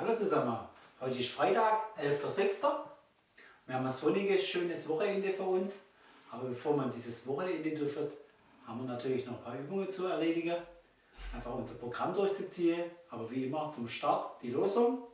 Hallo zusammen, heute ist Freitag, 11.06. Wir haben ein sonniges, schönes Wochenende vor uns. Aber bevor man dieses Wochenende durchführt, haben wir natürlich noch ein paar Übungen zu erledigen. Einfach unser Programm durchzuziehen, aber wie immer zum Start die Losung.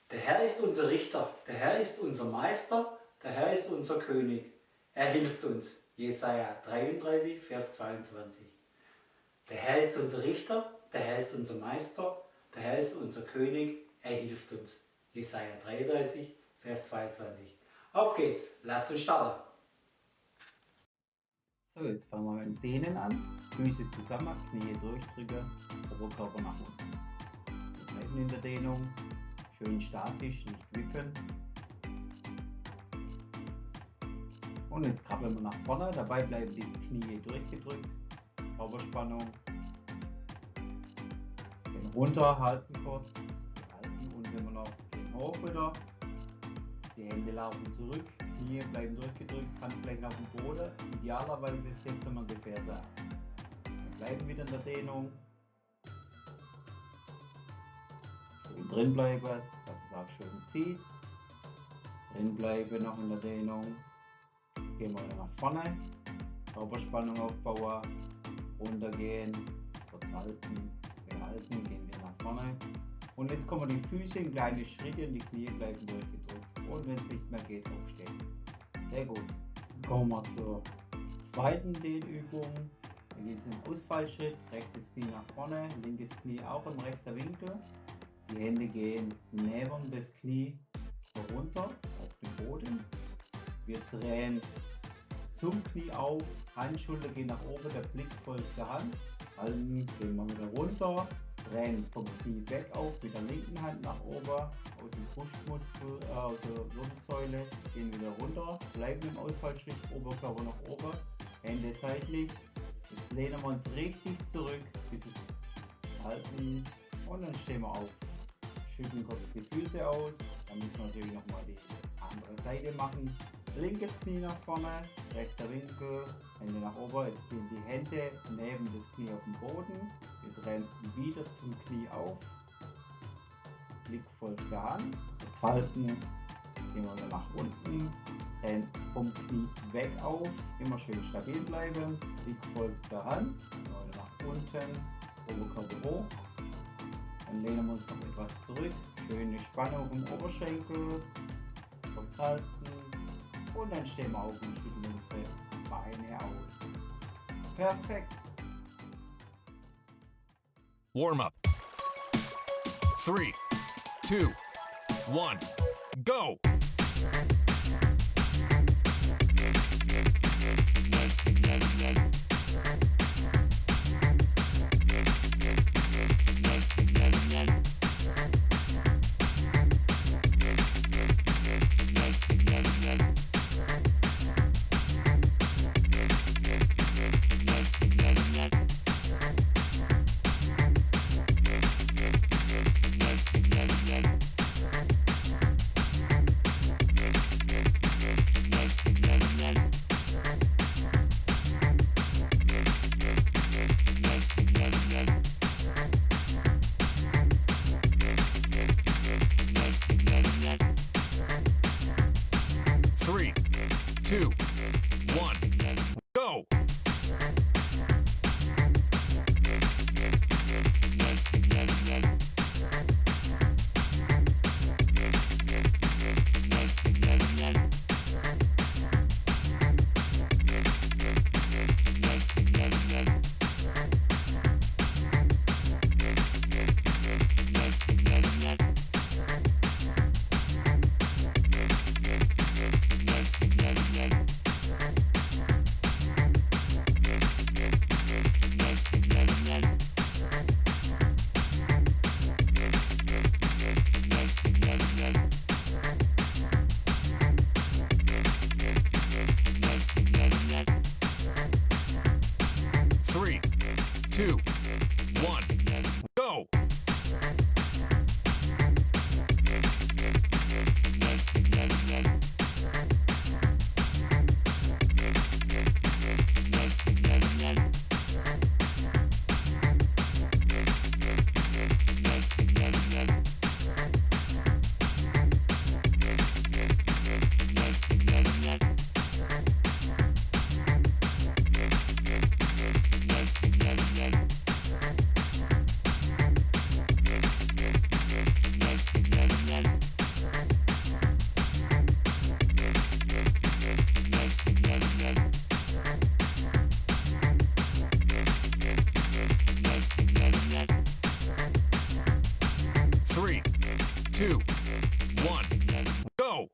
Der Herr ist unser Richter, der Herr ist unser Meister, der Herr ist unser König. Er hilft uns. Jesaja 33, Vers 22. Der Herr ist unser Richter, der Herr ist unser Meister, der Herr ist unser König, er hilft uns. Jesaja 33, Vers 22. Auf geht's, lasst uns starten. So, jetzt fangen wir mit dem Dehnen an. Füße zusammen, Knie durchdrücken, Oberkörper nach unten. Wir bleiben in der Dehnung, schön statisch, nicht wippen. Und jetzt krabbeln wir nach vorne, dabei bleiben die Knie durchgedrückt, Körperspannung. Gehen runter, halten kurz, halten und wenn wir noch gehen hoch wieder. Die Hände laufen zurück, Knie bleiben durchgedrückt, Handflächen auf dem Boden. Idealerweise setzen wir die Ferse ab. Wir bleiben wieder in der Dehnung. Schön drin bleiben, dass es auch schön zieht. Drin bleiben noch in der Dehnung. Jetzt gehen wir wieder nach vorne. Körperspannung aufbauen. Runtergehen. Kurz halten. Wir halten, gehen wir nach vorne. Und jetzt kommen die Füße in kleine Schritte und die Knie bleiben durchgedrückt. Und wenn es nicht mehr geht, aufstehen. Sehr gut. Dann kommen wir zur zweiten Dehnübung. Da geht es im Ausfallschritt. Rechtes Knie nach vorne, linkes Knie auch im rechten Winkel. Die Hände gehen neben das Knie runter auf den Boden. Wir drehen zum Knie auf, Handschulter gehen nach oben, der Blick folgt der Hand. Halten, gehen wir wieder runter. Drehen vom Knie weg auf, mit der linken Hand nach oben, aus dem Brustmuskel, aus der Wirbelsäule, gehen wieder runter, bleiben im Ausfallschritt, Oberkörper nach oben, Hände seitlich. Jetzt lehnen wir uns richtig zurück, bis es halten und dann stehen wir auf. Schütteln kurz die Füße aus, dann müssen wir natürlich nochmal die andere Seite machen. Linkes Knie nach vorne, rechter Winkel, Hände nach oben. Jetzt gehen die Hände neben das Knie auf den Boden. Wir drehen wieder zum Knie auf. Blick folgt der Hand. Jetzt halten, gehen wir wieder nach unten. Drehen vom Knie weg auf. Immer schön stabil bleiben. Blick folgt der Hand. Wieder nach unten. Oberkörper hoch. Dann lehnen wir uns noch etwas zurück. Schöne Spannung im Oberschenkel. Kurz halten. Und dann stehen wir auf und schütteln unsere Beine aus. Perfekt. Warm up. 3, 2, 1, go! Two, one, go! 2, 1, go!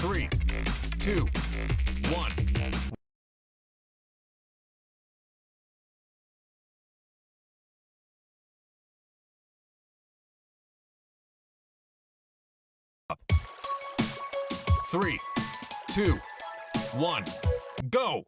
Three, two, one. 3, 2, 1, go!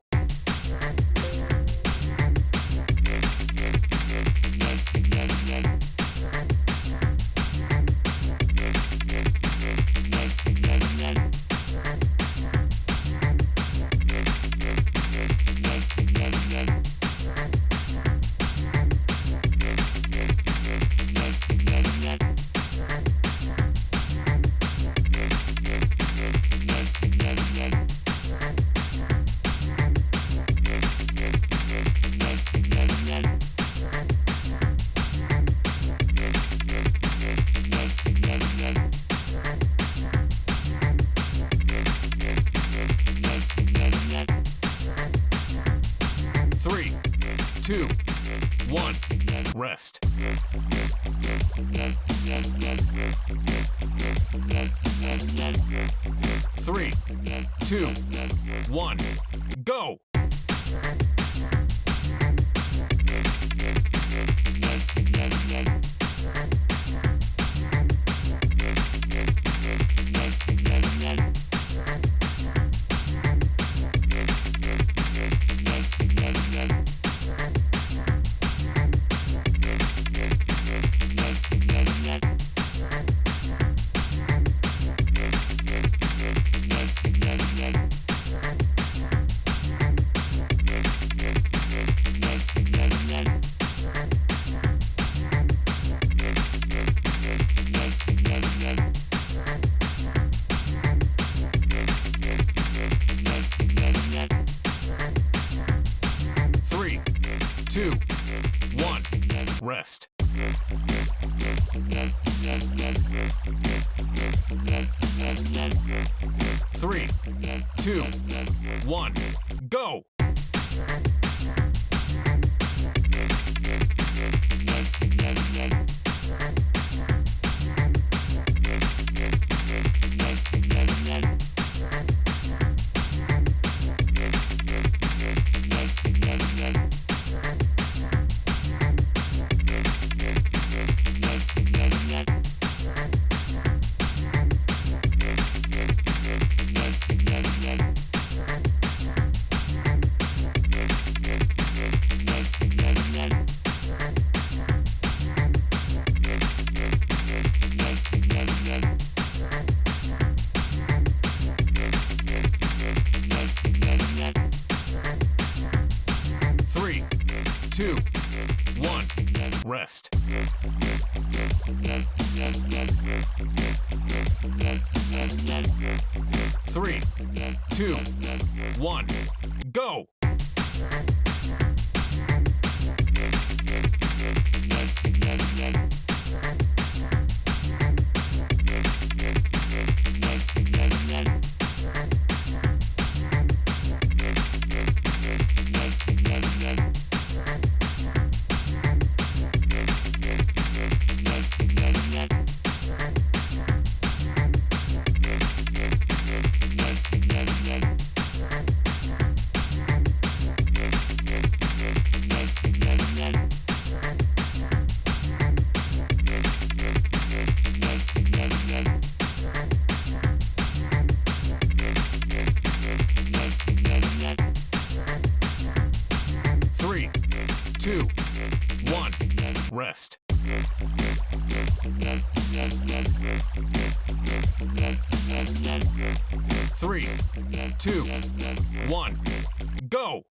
3, 2, 1, rest. 3, 2, 1, go! 3, 2, 1, rest. 3, 2, 1, go! 3, 2, 1, rest. 3, 2, 1, go! 3, 2, 1, go!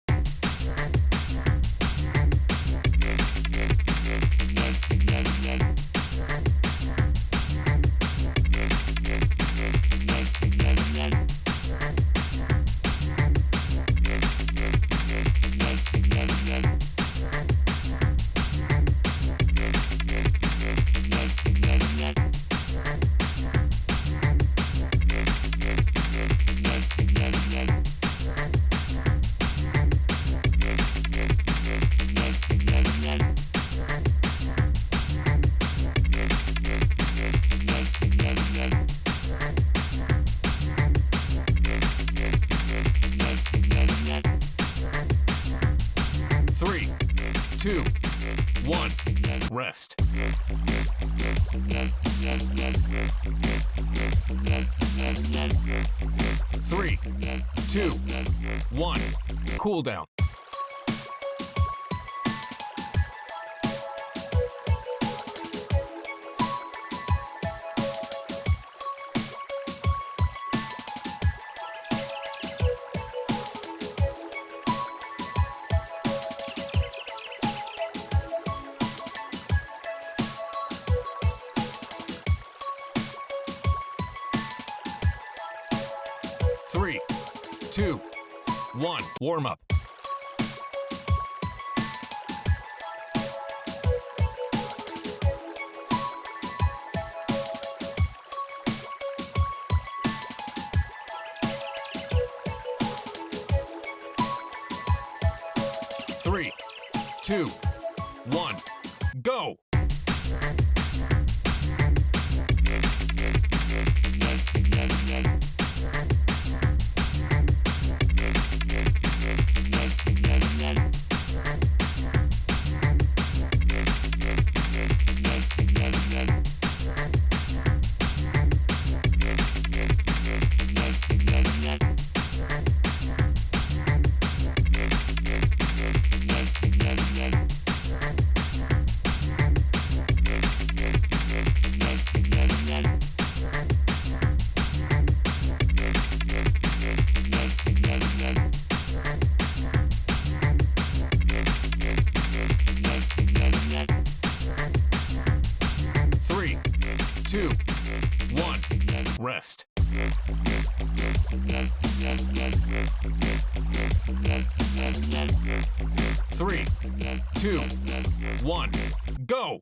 3, 2, 1, rest. 3, 2, 1, cool down. Three, 2, 1, warm up. 3, 2, 1, go! 3, 2, 1, rest. 3, 2, 1, go!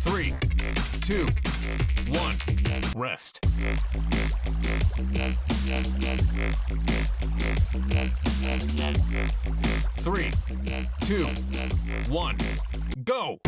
3, 2, 1, rest. 3, 2, 1, go!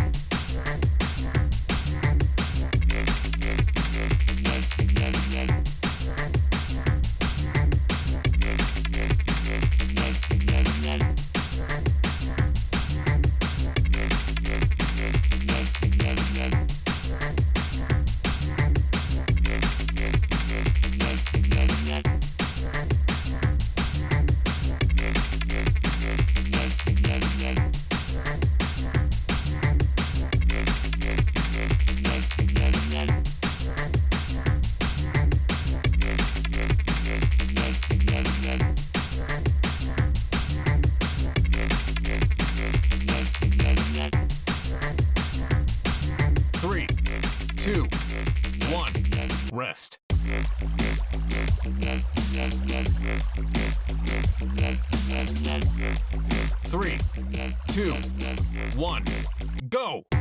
3, 2, 1, rest. 3, 2, 1, go! 3,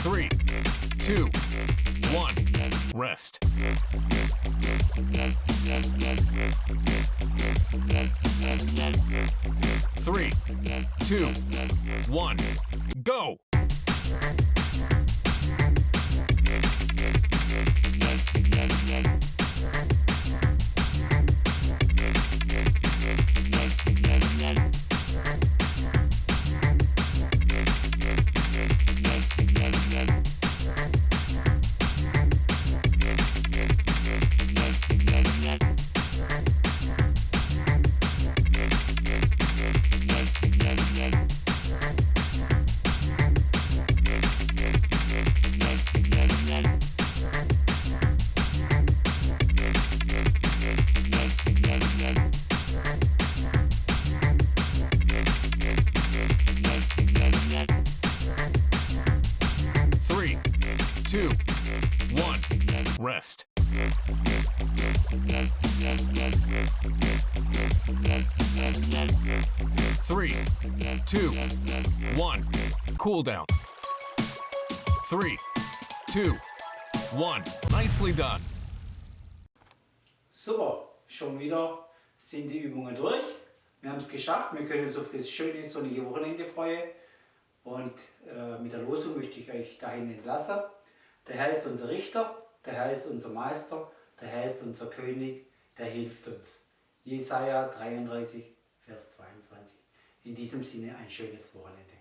3, 2, 1, rest. 3, 2, 1, go! 3, 2, 1, rest. 3, 2, 1, cool down. 3, 2, 1, nicely done. Super, schon wieder sind die Übungen durch. Wir haben es geschafft, wir können uns auf das schöne sonnige Wochenende freuen. Und mit der Losung möchte ich euch dahin entlassen. Der Herr ist unser Richter, der Herr ist unser Meister, der Herr ist unser König, der hilft uns. Jesaja 33, Vers 22. In diesem Sinne ein schönes Wochenende.